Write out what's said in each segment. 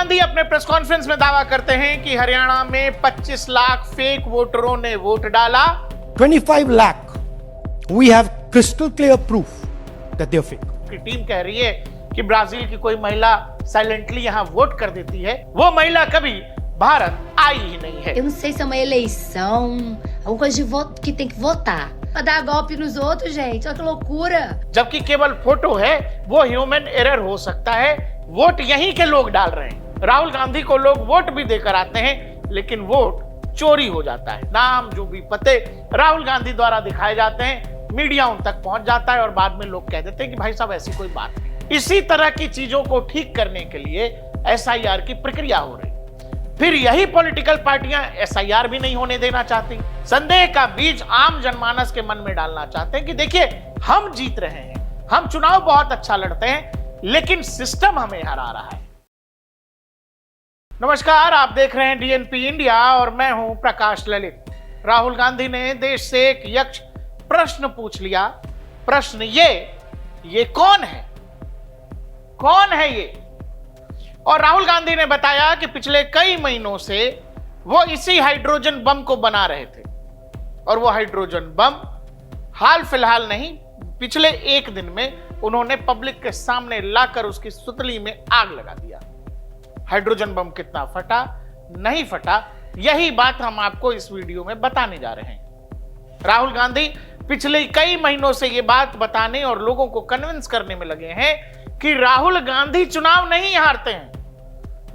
गांधी अपने press conference में दावा करते हैं कि हरियाणा में 25 लाख फेक वोटरों ने वोट डाला। 25 lakh. We have crystal clear proof that they are fake. की टीम कह रही है कि ब्राजील की कोई महिला साइलेंटली यहां वोट कर देती है, वो महिला कभी भारत आई ही नहीं है। Eu não sei se é uma eleição, alguma coisa de voto que tem que votar. Pra dar golpe nos outros, gente. Olha que loucura. जबकि केवल फोटो है, वो ह्यूमन एरर हो सकता है। वोट यहीं के लोग डाल रहे हैं। राहुल गांधी को लोग वोट भी देकर आते हैं, लेकिन वोट चोरी हो जाता है। नाम जो भी पते राहुल गांधी द्वारा दिखाए जाते हैं, मीडिया उन तक पहुंच जाता है और बाद में लोग कह देते हैं कि भाई साहब ऐसी कोई बात नहीं। इसी तरह की चीजों को ठीक करने के लिए एसआईआर की प्रक्रिया हो रही। फिर यही पॉलिटिकल पार्टियां एसआईआर भी नहीं होने देना चाहती, संदेह का बीज आम जनमानस के मन में डालना चाहते हैं कि देखिए हम जीत रहे हैं, हम चुनाव बहुत अच्छा लड़ते हैं, लेकिन सिस्टम हमें हरा रहा है। नमस्कार, आप देख रहे हैं डीएनपी इंडिया और मैं हूं प्रकाश ललित। राहुल गांधी ने देश से एक यक्ष प्रश्न पूछ लिया। प्रश्न ये कौन है? कौन है ये? और राहुल गांधी ने बताया कि पिछले कई महीनों से वो इसी हाइड्रोजन बम को बना रहे थे और वो हाइड्रोजन बम हाल फिलहाल नहीं, पिछले एक दिन में उन्होंने पब्लिक के सामने लाकर उसकी सुतली में आग लगा दिया। हाइड्रोजन बम कितना फटा, नहीं फटा, यही बात हम आपको इस वीडियो में बताने जा रहे हैं। राहुल गांधी पिछले कई महीनों से ये बात बताने और लोगों को कन्विंस करने में लगे हैं कि राहुल गांधी चुनाव नहीं हारते हैं।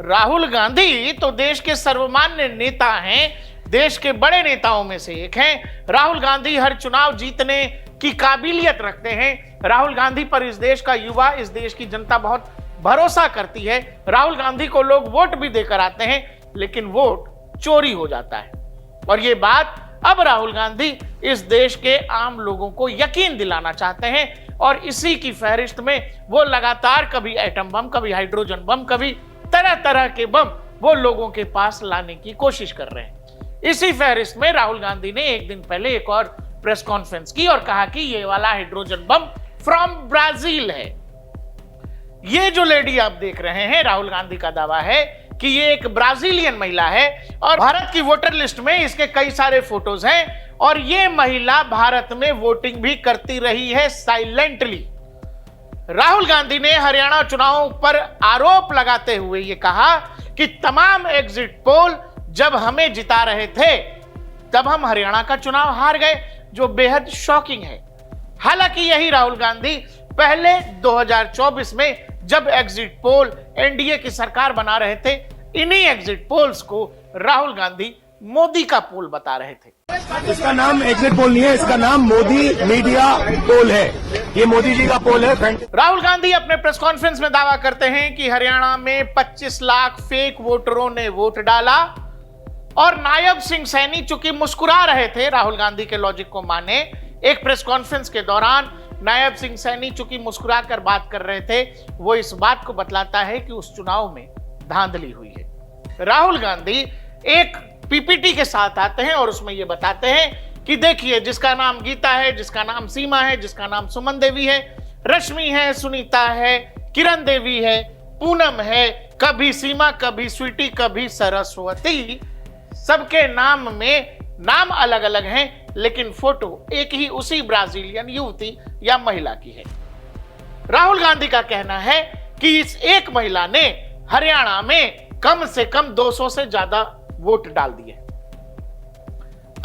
राहुल गांधी तो देश के सर्वमान्य नेता हैं, देश के बड़े नेताओं में से एक हैं। राहुल गांधी हर चुनाव जीतने की काबिलियत रखते हैं। राहुल गांधी पर इस देश का युवा, इस देश की जनता बहुत भरोसा करती है। राहुल गांधी को लोग वोट भी देकर आते हैं, लेकिन वोट चोरी हो जाता है। और ये बात अब राहुल गांधी इस देश के आम लोगों को यकीन दिलाना चाहते हैं और इसी की फहरिस्त में वो लगातार कभी एटम बम, कभी हाइड्रोजन बम, कभी तरह तरह के बम वो लोगों के पास लाने की कोशिश कर रहे हैं। इसी फहरिस्त में राहुल गांधी ने एक दिन पहले एक और प्रेस कॉन्फ्रेंस की और कहा कि ये वाला हाइड्रोजन बम फ्रॉम ब्राजील है। ये जो लेडी आप देख रहे हैं, राहुल गांधी का दावा है कि ये एक ब्राजीलियन महिला है और भारत की वोटर लिस्ट में इसके कई सारे फोटोज हैं और ये महिला भारत में वोटिंग भी करती रही है साइलेंटली। राहुल गांधी ने हरियाणा चुनावों पर आरोप लगाते हुए ये कहा कि तमाम एग्जिट पोल जब हमें जिता रहे थे तब हम हरियाणा का चुनाव हार गए, जो बेहद शॉकिंग है। हालांकि यही राहुल गांधी पहले 2024 में जब एग्जिट पोल एनडीए की सरकार बना रहे थे, इन्हीं एग्जिट पोल्स को राहुल गांधी मोदी का पोल बता रहे थे। इसका नाम एग्जिट पोल नहीं है, इसका नाम मोदी मीडिया पोल है। ये मोदी जी का पोल है। राहुल गांधी अपने प्रेस कॉन्फ्रेंस में दावा करते हैं कि हरियाणा में 25 लाख फेक वोटरों ने वोट डाला और नायब सिंह सैनी चूंकि मुस्कुरा रहे थे, राहुल गांधी के लॉजिक को माने, एक प्रेस कॉन्फ्रेंस के दौरान नायब सिंह सैनी चूंकि मुस्कुरा कर बात कर रहे थे, वो इस बात को बतलाता है कि उस चुनाव में धांधली हुई है। राहुल गांधी एक पीपीटी के साथ आते हैं और उसमें ये बताते हैं कि देखिए, जिसका नाम गीता है, जिसका नाम सीमा है, जिसका नाम सुमन देवी है, रश्मि है, सुनीता है, किरण देवी है, पूनम है, कभी सीमा, कभी स्वीटी, कभी सरस्वती, सबके नाम में नाम अलग अलग हैं, लेकिन फोटो एक ही उसी ब्राजीलियन युवती या महिला की है। राहुल गांधी का कहना है कि इस एक महिला ने हरियाणा में कम से कम 200 से ज्यादा वोट डाल दिए,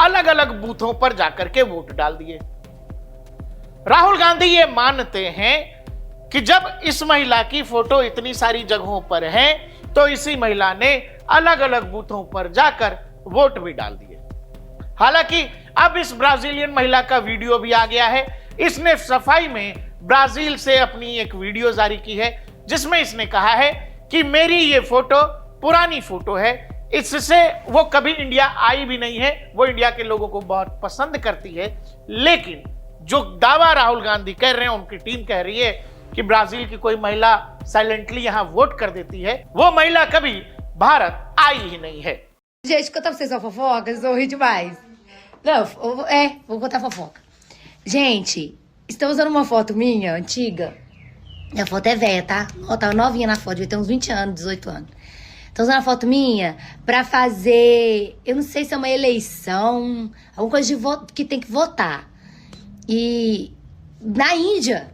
अलग अलग बूथों पर जाकर के वोट डाल दिए। राहुल गांधी ये मानते हैं कि जब इस महिला की फोटो इतनी सारी जगहों पर है तो इसी महिला ने अलग अलग बूथों पर जाकर वोट भी डाल दिए। हालांकि अब इस ब्राजीलियन महिला का वीडियो भी आ गया है। इसने सफाई में ब्राजील से अपनी एक वीडियो जारी की है जिसमें इसने कहा है कि मेरी ये फोटो पुरानी फोटो है, इससे वो कभी इंडिया आई भी नहीं है, वो इंडिया के लोगों को बहुत पसंद करती है। लेकिन जो दावा राहुल गांधी कह रहे हैं, उनकी टीम कह रही है कि ब्राजील की कोई महिला साइलेंटली यहां वोट कर देती है, वो महिला कभी भारत आई ही नहीं है। Gente, contar pra vocês uma fofoca, vocês vão rir demais. Não, vou contar fofoca. Gente, estão usando uma foto minha, antiga. A foto é velha, tá? Ó, tava novinha na foto, devia ter uns 20 anos, 18 anos. Estão usando a foto minha pra fazer, eu não sei se é uma eleição, alguma coisa de que tem que votar. E na Índia,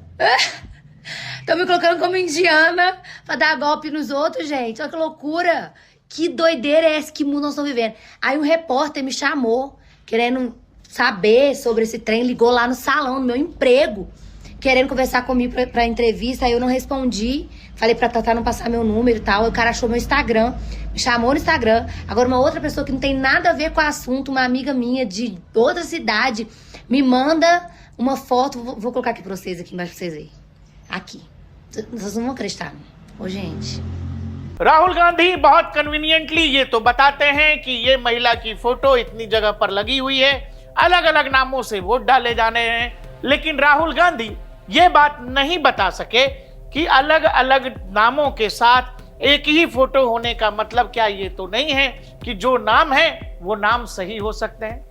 estão me colocando como indiana pra dar golpe nos outros, gente. Olha que loucura. Que doideira é essa que mundo nós estamos vivendo? Aí um repórter me chamou, querendo saber sobre esse trem, ligou lá no salão, no meu emprego, querendo conversar comigo pra entrevista. Aí eu não respondi, falei pra Tatá não passar meu número e tal. Aí o cara achou meu Instagram, me chamou no Instagram. Agora uma outra pessoa que não tem nada a ver com o assunto, uma amiga minha de outra cidade, me manda uma foto. Vou colocar aqui pra vocês, aqui embaixo pra vocês verem. Aqui. Vocês não vão acreditar. Ô, gente. Rahul Gandhi बहुत conveniently ये तो बताते हैं कि ये महिला की photo इतनी जगह पर लगी हुई है, अलग अलग नामों से वोट डाले जाने हैं, लेकिन राहुल गांधी ये बात नहीं बता सके कि अलग अलग नामों के साथ एक ही फोटो होने का मतलब क्या। ये तो नहीं है कि जो नाम है वो नाम सही हो सकते हैं,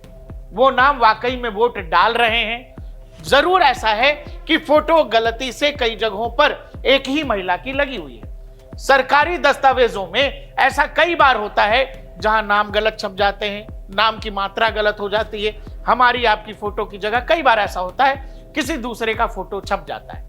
वो नाम वाकई में वोट डाल रहे हैं। जरूर ऐसा है कि फोटो गलती से कई जगहों पर एक ही महिला की लगी हुई है। सरकारी दस्तावेजों में ऐसा कई बार होता है जहां नाम गलत छप जाते हैं, नाम की मात्रा गलत हो जाती है। हमारी आपकी फोटो की जगह कई बार ऐसा होता है किसी दूसरे का फोटो छप जाता है,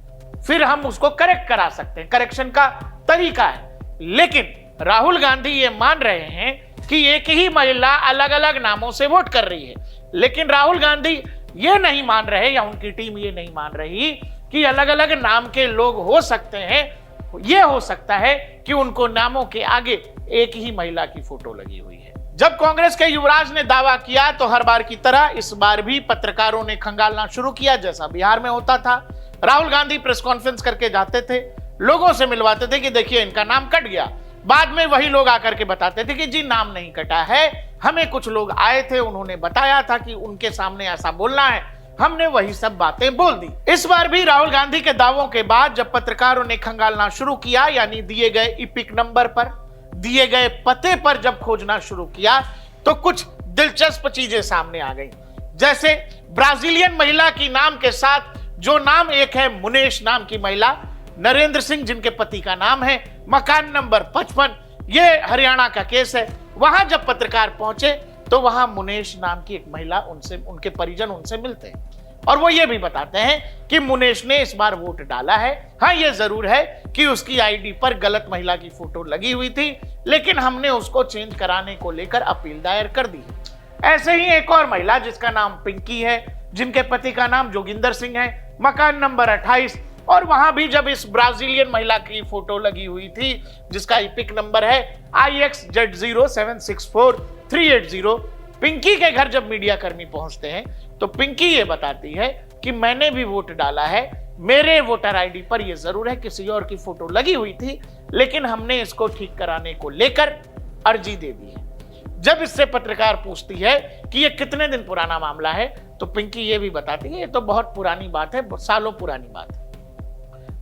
फिर हम उसको करेक्ट करा सकते हैं, करेक्शन का तरीका है। लेकिन राहुल गांधी ये मान रहे हैं कि एक ही महिला अलग अलग नामों से वोट कर रही है, लेकिन राहुल गांधी ये नहीं मान रहे या उनकी टीम ये नहीं मान रही कि अलग अलग नाम के लोग हो सकते हैं। ये हो सकता है कि उनको नामों के आगे एक ही महिला की फोटो लगी हुई है। जब कांग्रेस के युवराज ने दावा किया तो हर बार की तरह इस बार भी पत्रकारों ने खंगालना शुरू किया, जैसा बिहार में होता था। राहुल गांधी प्रेस कॉन्फ्रेंस करके जाते थे, लोगों से मिलवाते थे कि देखिए इनका नाम कट गया। बाद में वही लोग आकर के बताते थे कि जी नाम नहीं कटा है, हमें कुछ लोग आए थे, उन्होंने बताया था कि उनके सामने ऐसा बोलना है, हमने वही सब बातें बोल दी। इस बार भी राहुल गांधी के दावों के बाद जब पत्रकारों ने खंगालना शुरू किया, यानी दिए गए इपिक नंबर पर, दिए गए पते पर जब खोजना शुरू किया, तो कुछ दिलचस्प चीजें सामने आ गई। जैसे ब्राजीलियन महिला की नाम के साथ जो नाम एक है मुनेश नाम की महिला, नरेंद्र सिंह जिनके पति का नाम है, मकान नंबर 55, ये हरियाणा का केस है। वहां जब पत्रकार पहुंचे तो वहां मुनेश नाम की एक महिला, उनसे उनके परिजन उनसे मिलते हैं और वो ये भी बताते हैं कि मुनेश ने इस बार वोट डाला है। हाँ, ये जरूर है कि उसकी आईडी पर गलत महिला की फोटो लगी हुई थी, लेकिन हमने उसको चेंज कराने को लेकर अपील दायर कर दी है। ऐसे ही एक और महिला जिसका नाम पिंकी है, जिनके पति का नाम जोगिंदर सिंह है, मकान नंबर 28, और वहां भी जब इस ब्राजीलियन महिला की फोटो लगी हुई थी जिसका इपिक नंबर है IXZ0764380, पिंकी के घर जब मीडिया कर्मी पहुंचते हैं तो पिंकी ये बताती है कि मैंने भी वोट डाला है, मेरे वोटर आईडी पर ये जरूर है किसी और की फोटो लगी हुई थी, लेकिन हमने इसको ठीक कराने को लेकर अर्जी दे दी है। जब इससे पत्रकार पूछती है कि ये कितने दिन पुराना मामला है, तो पिंकी ये भी बताती है ये तो बहुत पुरानी बात है, सालों पुरानी बात है।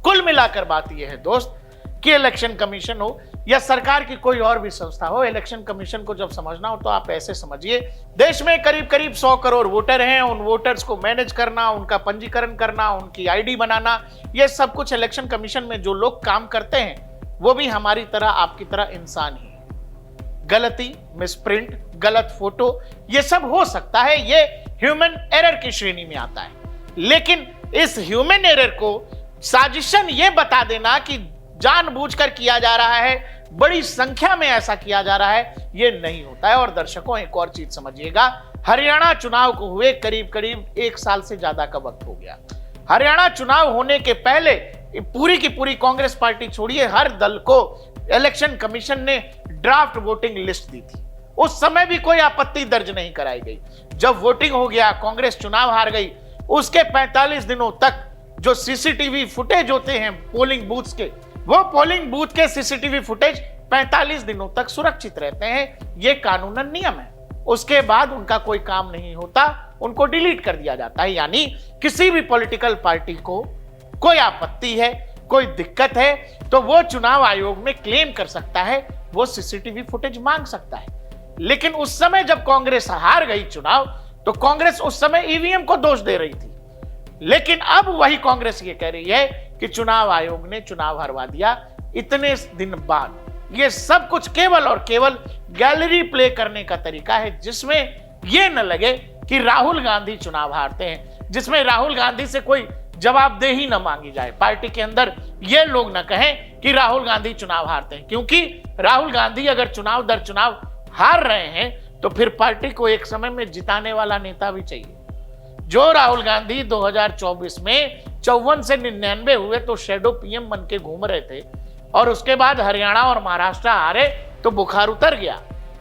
कुल मिलाकर बात यह है दोस्त कि इलेक्शन कमीशन हो या सरकार की कोई और भी संस्था हो, इलेक्शन कमीशन को जब समझना हो तो आप ऐसे समझिए, देश में करीब करीब 100 करोड़ वोटर हैं, उन वोटर्स को मैनेज करना, उनका पंजीकरण करना, उनकी आईडी बनाना, ये सब कुछ इलेक्शन कमीशन में जो लोग काम करते हैं वो भी हमारी तरह, आपकी तरह इंसान ही है। गलती, मिसप्रिंट, गलत फोटो, ये सब हो सकता है, ये ह्यूमन एरर की श्रेणी में आता है। लेकिन इस ह्यूमन एरर को साजिशन ये बता देना कि जानबूझकर किया जा रहा है, बड़ी संख्या में ऐसा किया जा रहा है, ये नहीं होता है। और दर्शकों एक और चीज समझिएगा, हरियाणा चुनाव को हुए करीब करीब 1 साल से ज्यादा का वक्त हो गया। हरियाणा चुनाव होने के पहले पूरी की पूरी कांग्रेस पार्टी छोड़िए, हर दल को इलेक्शन कमीशन ने ड्राफ्ट वोटिंग लिस्ट दी थी, उस समय भी कोई आपत्ति दर्ज नहीं कराई गई। जब वोटिंग हो गया, कांग्रेस चुनाव हार गई, उसके 45 दिनों तक जो सीसीटीवी फुटेज होते हैं पोलिंग बूथ्स के, वो पोलिंग बूथ के सीसीटीवी फुटेज 45 दिनों तक सुरक्षित रहते हैं, ये कानूनन नियम है। उसके बाद उनका कोई काम नहीं होता, उनको डिलीट कर दिया जाता है। यानी किसी भी पॉलिटिकल पार्टी को कोई आपत्ति है, कोई दिक्कत है, तो वो चुनाव आयोग में क्लेम कर सकता है, वो सीसीटीवी फुटेज मांग सकता है। लेकिन उस समय जब कांग्रेस हार गई चुनाव, तो कांग्रेस उस समय ईवीएम को दोष दे रही थी, लेकिन अब वही कांग्रेस ये कह रही है कि चुनाव आयोग ने चुनाव हरवा दिया। इतने दिन बाद ये सब कुछ केवल और केवल गैलरी प्ले करने का तरीका है, जिसमें यह न लगे कि राहुल गांधी चुनाव हारते हैं, जिसमें राहुल गांधी से कोई जवाबदेही न मांगी जाए। पार्टी के अंदर ये लोग न कहें कि राहुल गांधी चुनाव हारते हैं, क्योंकि राहुल गांधी अगर चुनाव दर चुनाव हार रहे हैं तो फिर पार्टी को एक समय में जिताने वाला नेता भी चाहिए। जो राहुल गांधी 2024 में 54 से 99 हुए तो शैडो पीएम बन के घूम रहे थे, और उसके बाद हरियाणा और महाराष्ट्र हारे तो बुखार उतर गया।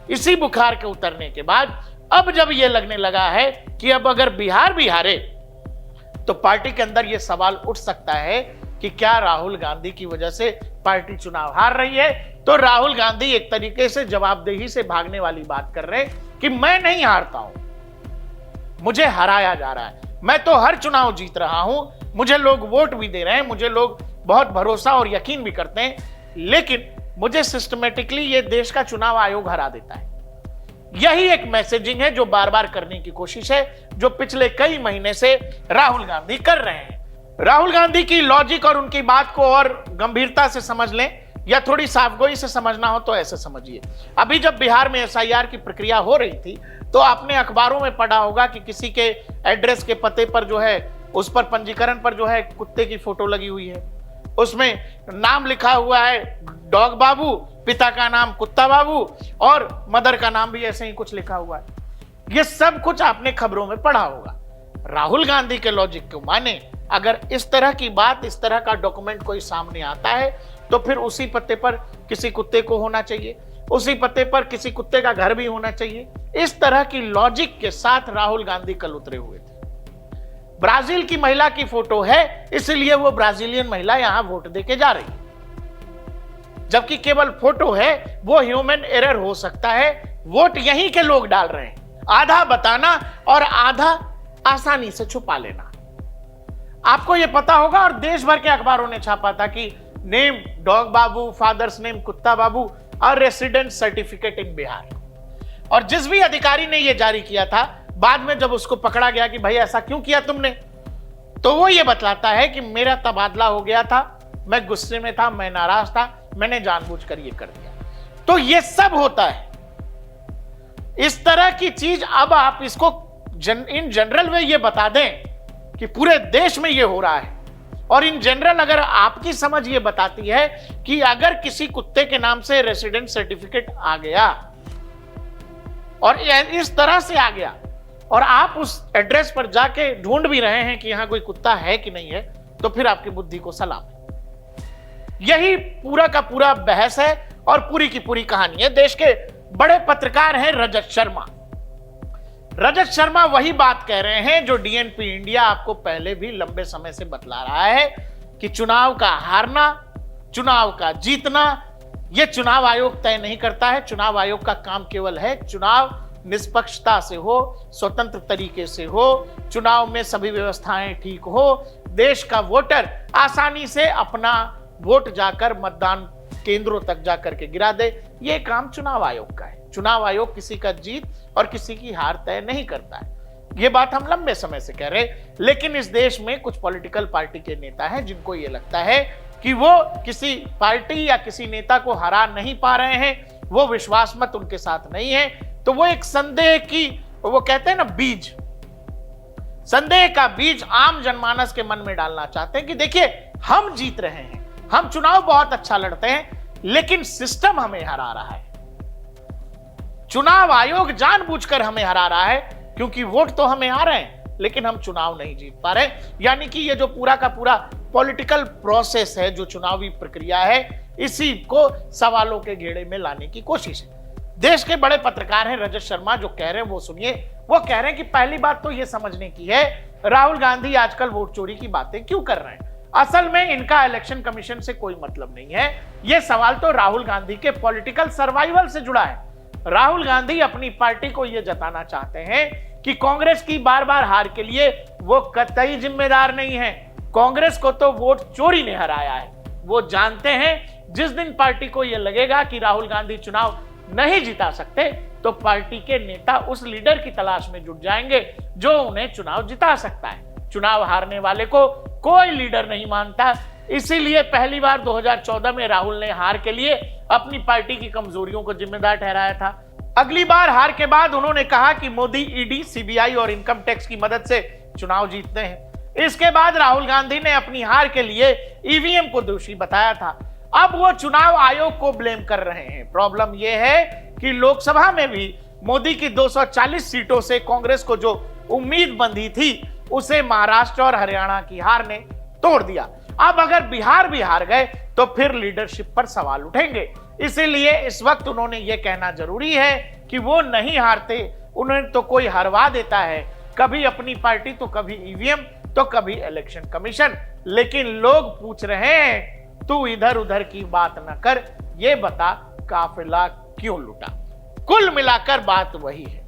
इसी बुखार के उतरने के बाद अब जब यह लगने लगा है कि अब अगर बिहार भी हारे तो पार्टी के अंदर यह सवाल उठ सकता है कि क्या राहुल गांधी की वजह से पार्टी चुनाव हार रही है। तो राहुल गांधी एक तरीके से जवाबदेही से भागने वाली बात कर रहे हैं कि मैं नहीं हारता हूं, मुझे हराया जा रहा है, मैं तो हर चुनाव जीत रहा हूं, मुझे लोग वोट भी दे रहे हैं, मुझे लोग बहुत भरोसा और यकीन भी करते हैं, लेकिन मुझे सिस्टमेटिकली ये देश का चुनाव आयोग हरा देता है। यही एक मैसेजिंग है जो बार बार करने की कोशिश है, जो पिछले कई महीने से राहुल गांधी कर रहे हैं। राहुल गांधी की लॉजिक और उनकी बात को और गंभीरता से समझ लें या थोड़ी साफगोई से समझना हो तो ऐसे समझिए। अभी जब बिहार में एसआईआर की प्रक्रिया हो रही थी तो आपने अखबारों में पढ़ा होगा कि किसी के एड्रेस के पते पर जो है, उस पर पंजीकरण पर जो है कुत्ते की फोटो लगी हुई है, उसमें नाम लिखा हुआ है डॉग बाबू, पिता का नाम कुत्ता बाबू और मदर का नाम भी ऐसे ही कुछ लिखा हुआ है। ये सब कुछ आपने खबरों में पढ़ा होगा। राहुल गांधी के लॉजिक को माने, अगर इस तरह की बात, इस तरह का डॉक्यूमेंट कोई सामने आता है तो फिर उसी पते पर किसी कुत्ते को होना चाहिए, उसी पते पर किसी कुत्ते का घर भी होना चाहिए। इस तरह की लॉजिक के साथ राहुल गांधी कल उतरे हुए थे। ब्राजील की महिला की फोटो है, इसलिए वो ब्राजीलियन महिला यहां वोट देके जा रही है, जबकि केवल फोटो है, वो ह्यूमन एरर हो सकता है। वोट यहीं के लोग डाल रहे हैं, आधा बताना और आधा आसानी से छुपा लेना। आपको यह पता होगा और देश भर के अखबारों ने छापा था कि नेम डॉग बाबू, फादर्स नेम कुत्ता बाबू और रेसिडेंट सर्टिफिकेट इन बिहार। और जिस भी अधिकारी ने यह जारी किया था, बाद में जब उसको पकड़ा गया कि भाई ऐसा क्यों किया तुमने, तो वो ये बतलाता है कि मेरा तबादला हो गया था, मैं गुस्से में था, मैं नाराज था, मैंने जानबूझकर ये कर दिया। तो ये सब होता है। इस तरह की चीज अब आप इसको इन जनरल में ये बता दें कि पूरे देश में ये हो रहा है, और इन जनरल अगर आपकी समझ ये बताती है कि अगर किसी कुत्ते के नाम से रेसिडेंट सर्टिफिकेट आ गया और इस तरह से आ गया और आप उस एड्रेस पर जाके ढूंढ भी रहे हैं कि यहां कोई कुत्ता है कि नहीं है, तो फिर आपकी बुद्धि को सलाम है। यही पूरा का पूरा बहस है और पूरी की पूरी कहानी है। देश के बड़े पत्रकार हैं रजत शर्मा। रजत शर्मा वही बात कह रहे हैं जो डीएनपी इंडिया आपको पहले भी लंबे समय से बतला रहा है कि चुनाव का हारना, चुनाव का जीतना, यह चुनाव आयोग तय नहीं करता है। चुनाव आयोग का काम केवल है चुनाव निष्पक्षता से हो, स्वतंत्र तरीके से हो, चुनाव में सभी व्यवस्थाएं ठीक हो, देश का वोटर आसानी से अपना वोट जाकर मतदान केंद्रों तक जाकर के गिरा दे। यह काम चुनाव आयोग का है। चुनाव आयोग किसी का जीत और किसी की हार तय नहीं करता है। यह बात हम लंबे समय से कह रहे हैं, लेकिन इस देश में कुछ पॉलिटिकल पार्टी के नेता हैं जिनको यह लगता है कि वो किसी पार्टी या किसी नेता को हरा नहीं पा रहे हैं, वो विश्वास मत उनके साथ नहीं है, तो वो एक संदेह की, वो कहते हैं ना, बीज, संदेह का बीज आम जनमानस के मन में डालना चाहते हैं कि देखिए हम जीत रहे हैं, हम चुनाव बहुत अच्छा लड़ते हैं, लेकिन सिस्टम हमें हरा रहा है, चुनाव आयोग जानबूझकर हमें हरा रहा है, क्योंकि वोट तो हमें आ रहे हैं लेकिन हम चुनाव नहीं जीत पा रहे। यानी कि ये जो पूरा का पूरा पॉलिटिकल प्रोसेस है, जो चुनावी प्रक्रिया है, इसी को सवालों के घेरे में लाने की कोशिश है। देश के बड़े पत्रकार हैं रजत शर्मा, जो कह रहे हैं वो सुनिए। वो कह रहे हैं कि पहली बात तो ये समझने की है राहुल गांधी आजकल वोट चोरी की बातें क्यों कर रहे हैं। असल में इनका इलेक्शन कमीशन से कोई मतलब नहीं है। यह सवाल तो राहुल गांधी के पॉलिटिकल सर्वाइवल से जुड़ा है। राहुल गांधी अपनी पार्टी को यह जताना चाहते हैं कि कांग्रेस की बार बार हार के लिए वो कतई जिम्मेदार नहीं है। कांग्रेस को तो वोट चोरी ने हराया है। वो जानते हैं जिस दिन पार्टी को यह लगेगा कि राहुल गांधी चुनाव नहीं जिता सकते, तो पार्टी के नेता उस लीडर की तलाश में जुट जाएंगे जो उन्हें चुनाव जिता सकता है। चुनाव हारने वाले को कोई लीडर नहीं मानता, इसीलिए पहली बार 2014 में राहुल ने हार के लिए अपनी पार्टी की कमजोरियों को जिम्मेदार ठहराया था। अगली बार हार के बाद उन्होंने कहा कि मोदी ईडी, सीबीआई और इनकम टैक्स की मदद से चुनाव जीतते हैं। इसके बाद राहुल गांधी ने अपनी हार के लिए ईवीएम को दोषी बताया था। अब वो चुनाव आयोग को ब्लेम कर रहे हैं। प्रॉब्लम यह है कि लोकसभा में भी मोदी की 240 सीटों से कांग्रेस को जो उम्मीद बंधी थी उसे महाराष्ट्र और हरियाणा की हार ने तोड़ दिया। अब अगर बिहार भी हार गए तो फिर लीडरशिप पर सवाल उठेंगे। इसीलिए इस वक्त उन्होंने यह कहना जरूरी है कि वो नहीं हारते, उन्हें तो कोई हरवा देता है, कभी अपनी पार्टी तो कभी ईवीएम तो कभी इलेक्शन कमीशन। लेकिन लोग पूछ रहे हैं तू इधर उधर की बात न कर, ये बता काफिला क्यों लूटा। कुल मिलाकर बात वही है।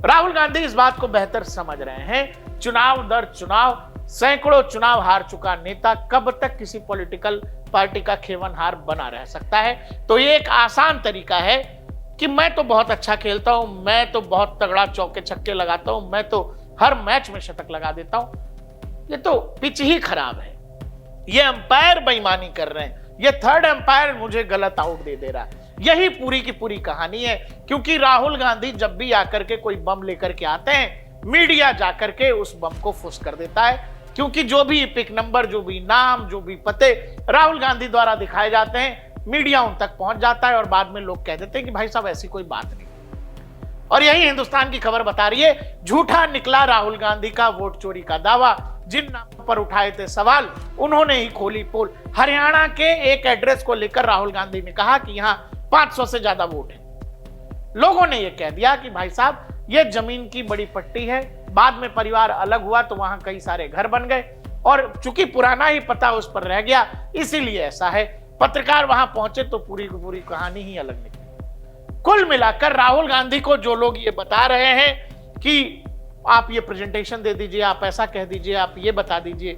राहुल गांधी इस बात को बेहतर समझ रहे हैं। चुनाव दर चुनाव सैकड़ों चुनाव हार चुका नेता कब तक किसी पॉलिटिकल पार्टी का खेवनहार बना रह सकता है। तो ये एक आसान तरीका है कि मैं तो बहुत अच्छा खेलता हूं, मैं तो बहुत तगड़ा चौके छक्के लगाता हूं, मैं तो हर मैच में शतक लगा देता हूं। ये तो पिच ही खराब है, ये अंपायर बेईमानी कर रहे हैं, ये थर्ड अंपायर मुझे गलत आउट दे रहा है। यही पूरी की पूरी कहानी है। क्योंकि राहुल गांधी जब भी आकर के कोई बम लेकर के आते हैं, मीडिया जाकर के उस बम को फुस कर देता है। क्योंकि जो भी पिक नंबर, जो भी नाम, जो भी पते राहुल गांधी द्वारा दिखाए जाते हैं, मीडिया उन तक पहुंच जाता है और बाद में लोग कह देते हैं कि भाई साहब ऐसी कोई बात नहीं। और यही हिंदुस्तान की खबर बता रही है, झूठा निकला राहुल गांधी का वोट चोरी का दावा। जिन नामों पर उठाए थे सवाल उन्होंने ही खोली पोल। हरियाणा के एक एड्रेस को लेकर राहुल गांधी ने कहा कि यहां 500 से ज्यादा वोट है। लोगों ने यह कह दिया कि भाई साहब यह जमीन की बड़ी पट्टी है। बाद में परिवार अलग हुआ तो वहां कई सारे घर बन गए और चूंकि पुराना ही पता उस पर रह गया, इसीलिए ऐसा है। पत्रकार वहां पहुंचे तो पूरी की पूरी कहानी ही अलग निकली। कुल मिलाकर राहुल गांधी को जो लोग ये बता रहे हैं कि आप ये प्रेजेंटेशन दे दीजिए, आप ऐसा कह दीजिए, आप ये बता दीजिए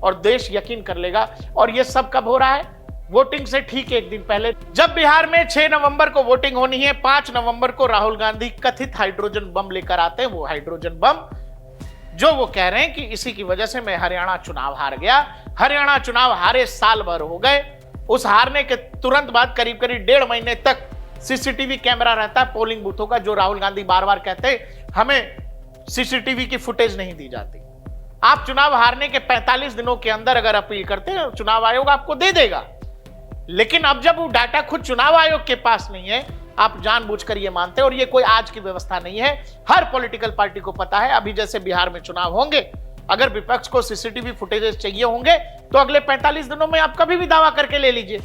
और देश यकीन कर लेगा। और ये सब कब हो रहा है? वोटिंग से ठीक एक दिन पहले, जब बिहार में 6 नवंबर को वोटिंग होनी है, 5 नवंबर को राहुल गांधी कथित हाइड्रोजन बम लेकर आते हैं। वो हाइड्रोजन बम जो वो कह रहे हैं कि इसी की वजह से मैं हरियाणा चुनाव हार गया। हरियाणा चुनाव हारे साल भर हो गए। उस हारने के तुरंत बाद करीब करीब 1.5 महीने तक सीसीटीवी कैमरा रहता है पोलिंग बूथों का, जो राहुल गांधी बार बार कहते हैं हमें सीसीटीवी की फुटेज नहीं दी जाती। आप चुनाव हारने के 45 दिनों के अंदर अगर अपील करते हैं, चुनाव आयोग आपको दे देगा। लेकिन अब जब वो डाटा खुद चुनाव आयोग के पास नहीं है, आप जानबूझकर ये मानते हैं। और ये कोई आज की व्यवस्था नहीं है, हर पॉलिटिकल पार्टी को पता है। अभी जैसे बिहार में चुनाव होंगे, अगर विपक्ष को सीसीटीवी फुटेजेस चाहिए होंगे तो अगले 45 दिनों में आप कभी भी दावा करके ले लीजिए।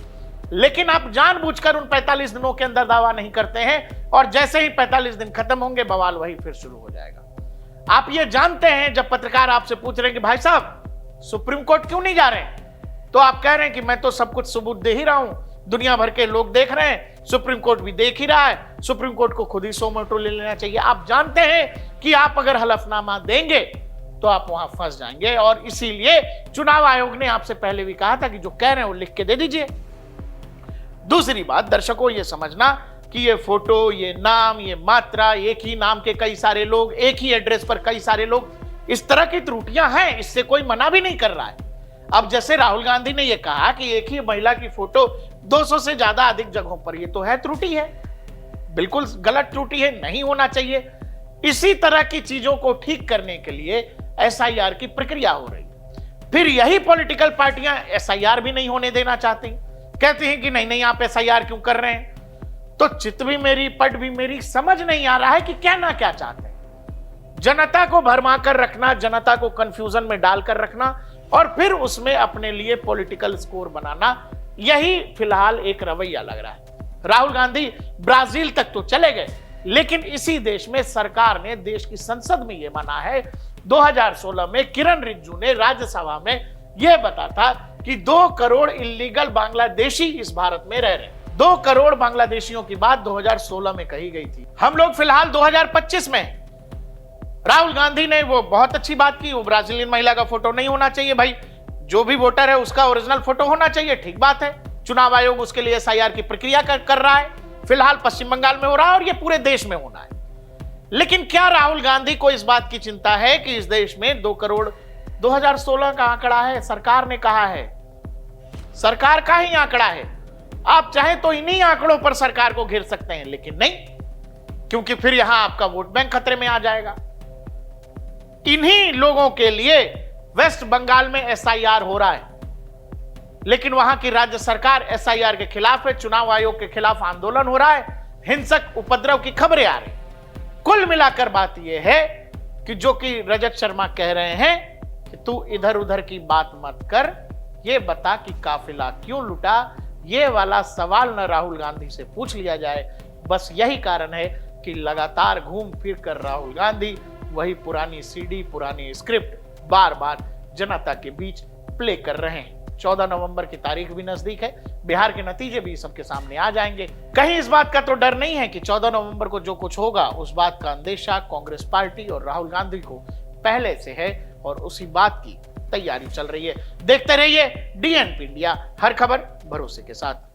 लेकिन आप जानबूझकर उन 45 दिनों के अंदर दावा नहीं करते हैं और जैसे ही 45 दिन खत्म होंगे बवाल वही फिर शुरू हो जाएगा। आप ये जानते हैं, जब पत्रकार आपसे पूछ रहे हैं कि भाई साहब सुप्रीम कोर्ट क्यों नहीं जा रहे हैं, तो आप कह रहे हैं कि मैं तो सब कुछ सबूत दे ही रहा हूं, दुनिया भर के लोग देख रहे हैं, सुप्रीम कोर्ट भी देख ही रहा है, सुप्रीम कोर्ट को खुद ही सो मोटो ले लेना चाहिए। आप जानते हैं कि आप अगर हलफनामा देंगे तो आप वहां फंस जाएंगे। और इसीलिए चुनाव आयोग ने आपसे पहले भी कहा था कि जो कह रहे हैं वो लिख के दे दीजिए। दूसरी बात, दर्शकों ये समझना कि ये फोटो, ये नाम, ये मात्रा, एक ही नाम के कई सारे लोग, एक ही एड्रेस पर कई सारे लोग, इस तरह की त्रुटियां हैं, इससे कोई मना भी नहीं कर रहा है। अब जैसे राहुल गांधी ने यह कहा कि एक ही महिला की फोटो 200 से ज्यादा अधिक जगहों पर, ये तो है त्रुटि है, बिल्कुल गलत त्रुटि है, नहीं होना चाहिए। इसी तरह की चीजों को ठीक करने के लिए एसआईआर की प्रक्रिया हो रही। फिर यही पॉलिटिकल पार्टियां एसआईआर भी नहीं होने देना चाहती, कहती हैं कि नहीं आप एसआईआर क्यों कर रहे हैं। तो चित भी मेरी पट भी मेरी, समझ नहीं आ रहा है कि क्या ना क्या चाहते हैं। जनता को भरमा कर रखना, जनता को कंफ्यूजन में डालकर रखना और फिर उसमें अपने लिए पॉलिटिकल स्कोर बनाना, यही फिलहाल एक रवैया लग रहा है। राहुल गांधी ब्राजील तक तो चले गए, लेकिन इसी देश में सरकार ने, देश की संसद में यह माना है। 2016 में किरण रिजिजू ने राज्यसभा में यह बता था कि 2 करोड़ इल्लीगल बांग्लादेशी इस भारत में रह रहे हैं। 2 करोड़ बांग्लादेशियों की बात 2016 में कही गई थी। हम लोग फिलहाल 2025 में, राहुल गांधी ने वो बहुत अच्छी बात की, वो ब्राजीलियन महिला का फोटो नहीं होना चाहिए। भाई जो भी वोटर है उसका ओरिजिनल फोटो होना चाहिए, ठीक बात है। चुनाव आयोग उसके लिए एसआईआर की प्रक्रिया कर रहा है। फिलहाल पश्चिम बंगाल में हो रहा है और ये पूरे देश में होना है। लेकिन क्या राहुल गांधी को इस बात की चिंता है कि इस देश में 2 करोड़ 2016 का आंकड़ा है, सरकार ने कहा है सरकार का ही आंकड़ा है। आप चाहें तो इन्हीं आंकड़ों पर सरकार को घेर सकते हैं, लेकिन नहीं, क्योंकि फिर यहां आपका वोट बैंक खतरे में आ जाएगा। इन्हीं लोगों के लिए वेस्ट बंगाल में एसआईआर हो रहा है, लेकिन वहां की राज्य सरकार एसआईआर के खिलाफ है, चुनाव आयोग के खिलाफ आंदोलन हो रहा है, हिंसक उपद्रव की खबरें आ रही। कुल मिलाकर बात यह है कि जो कि रजत शर्मा कह रहे हैं कि तू इधर उधर की बात मत कर, ये बता कि काफिला क्यों लुटा। ये वाला सवाल न राहुल गांधी से पूछ लिया जाए। बस यही कारण है कि लगातार घूम फिर कर राहुल गांधी वही पुरानी सीडी, पुरानी स्क्रिप्ट बार बार जनता के बीच प्ले कर रहे हैं। 14 नवंबर की तारीख भी नजदीक है, बिहार के नतीजे भी सबके सामने आ जाएंगे। कहीं इस बात का तो डर नहीं है कि 14 नवंबर को जो कुछ होगा उस बात का अंदेशा कांग्रेस पार्टी और राहुल गांधी को पहले से है और उसी बात की तैयारी चल रही है। देखते रहिए डीएनपी इंडिया, हर खबर भरोसे के साथ।